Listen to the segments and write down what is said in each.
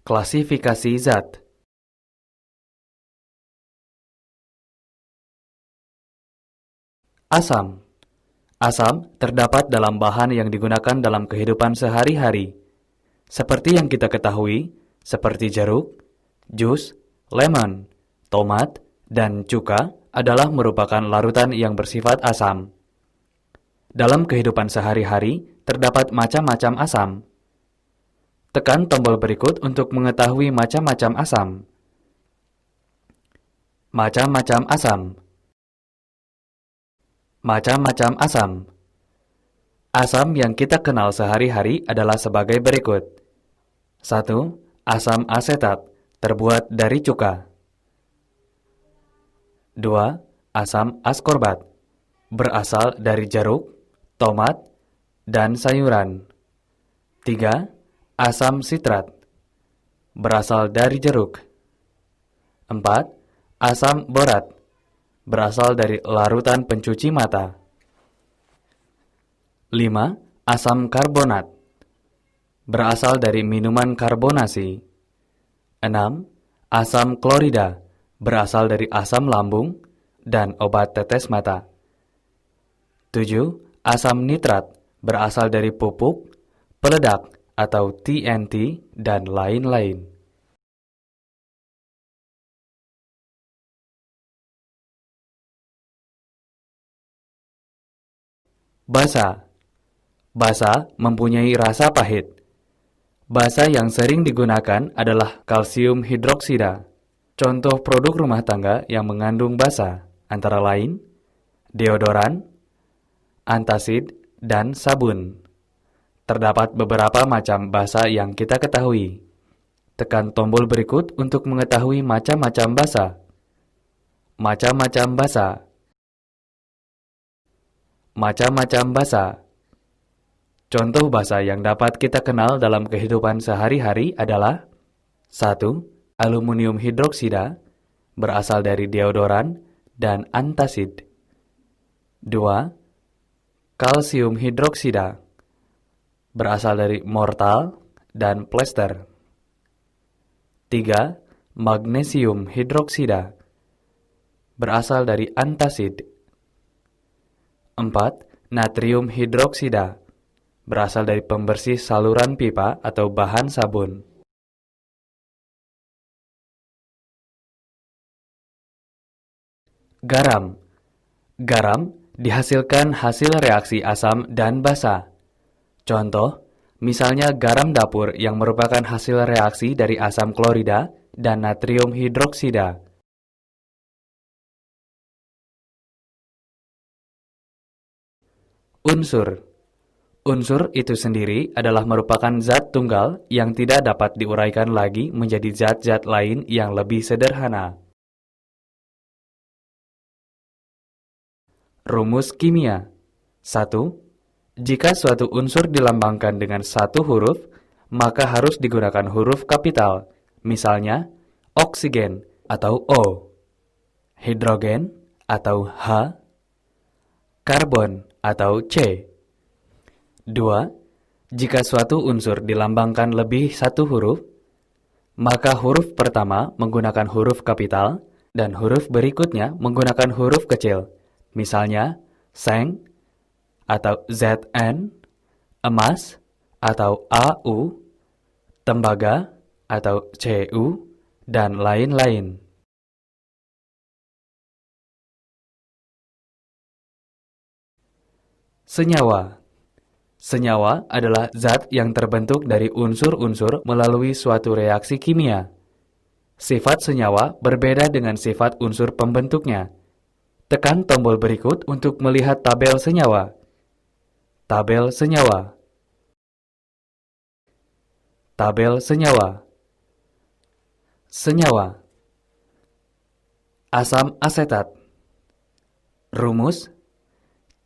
Klasifikasi zat. Asam. Asam terdapat dalam bahan yang digunakan dalam kehidupan sehari-hari. Seperti yang kita ketahui, seperti jeruk, jus, lemon, tomat, dan cuka adalah merupakan larutan yang bersifat asam. Dalam kehidupan sehari-hari, terdapat macam-macam asam. Tekan tombol berikut untuk mengetahui macam-macam asam. Macam-macam asam. Macam-macam asam. Asam yang kita kenal sehari-hari adalah sebagai berikut. 1. Asam asetat, terbuat dari cuka. 2. Asam askorbat, berasal dari jeruk, tomat, dan sayuran. 3. Asam sitrat, berasal dari jeruk. 4. Asam borat, berasal dari larutan pencuci mata. 5. Asam karbonat, berasal dari minuman karbonasi. 6. Asam klorida, berasal dari asam lambung dan obat tetes mata. 7. Asam nitrat, berasal dari pupuk, peledak atau TNT, dan lain-lain. Basa. Basa mempunyai rasa pahit. Basa yang sering digunakan adalah kalsium hidroksida. Contoh produk rumah tangga yang mengandung basa antara lain deodoran, antacid, dan sabun. Terdapat beberapa macam basa yang kita ketahui. Tekan tombol berikut untuk mengetahui macam-macam basa. Macam-macam basa. Macam-macam basa. Contoh basa yang dapat kita kenal dalam kehidupan sehari-hari adalah 1. Aluminium hidroksida, berasal dari deodoran dan antacid. 2. Kalsium hidroksida, berasal dari mortal dan plester. 3. Magnesium hidroksida, berasal dari antacid. 4. Natrium hidroksida, berasal dari pembersih saluran pipa atau bahan sabun. Garam. Garam dihasilkan hasil reaksi asam dan basa. Contoh, misalnya garam dapur yang merupakan hasil reaksi dari asam klorida dan natrium hidroksida. Unsur. Unsur itu sendiri adalah merupakan zat tunggal yang tidak dapat diuraikan lagi menjadi zat-zat lain yang lebih sederhana. Rumus kimia. 1. Jika suatu unsur dilambangkan dengan satu huruf, maka harus digunakan huruf kapital, misalnya oksigen atau O, hidrogen atau H, karbon atau C. 2. Jika suatu unsur dilambangkan lebih satu huruf, maka huruf pertama menggunakan huruf kapital dan huruf berikutnya menggunakan huruf kecil, misalnya seng atau ZN, emas atau AU, tembaga atau CU, dan lain-lain. Senyawa. Senyawa adalah zat yang terbentuk dari unsur-unsur melalui suatu reaksi kimia. Sifat senyawa berbeda dengan sifat unsur pembentuknya. Tekan tombol berikut untuk melihat tabel senyawa. Tabel senyawa. Tabel senyawa. Senyawa. Asam asetat. Rumus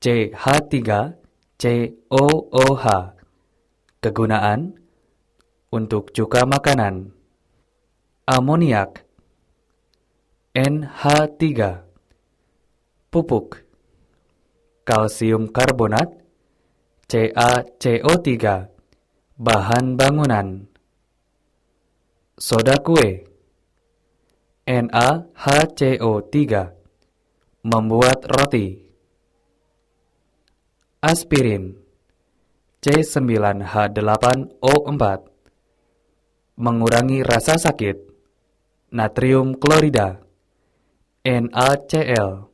CH3COOH. Kegunaan untuk cuka makanan. Amoniak. NH3. Pupuk. Kalsium karbonat. CaCO3. Bahan bangunan. Soda kue NaHCO3 membuat roti. Aspirin C9H8O4 mengurangi rasa sakit. Natrium klorida NaCl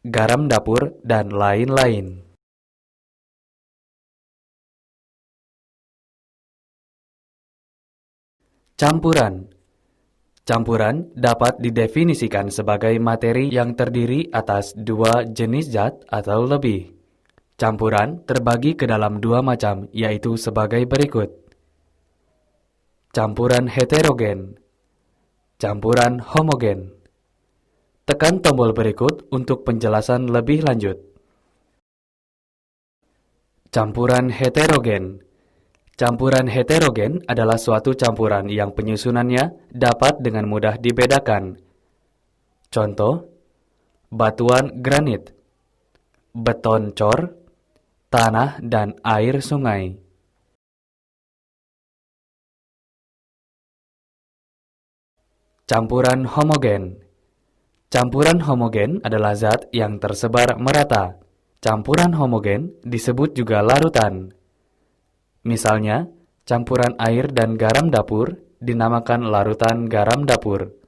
garam dapur dan lain-lain. Campuran. Campuran dapat didefinisikan sebagai materi yang terdiri atas dua jenis zat atau lebih. Campuran terbagi ke dalam dua macam, yaitu sebagai berikut. Campuran heterogen, campuran homogen. Tekan tombol berikut untuk penjelasan lebih lanjut. Campuran heterogen. Campuran heterogen adalah suatu campuran yang penyusunannya dapat dengan mudah dibedakan. Contoh, batuan granit, beton cor, tanah dan air sungai. Campuran homogen. Campuran homogen adalah zat yang tersebar merata. Campuran homogen disebut juga larutan. Misalnya, campuran air dan garam dapur dinamakan larutan garam dapur.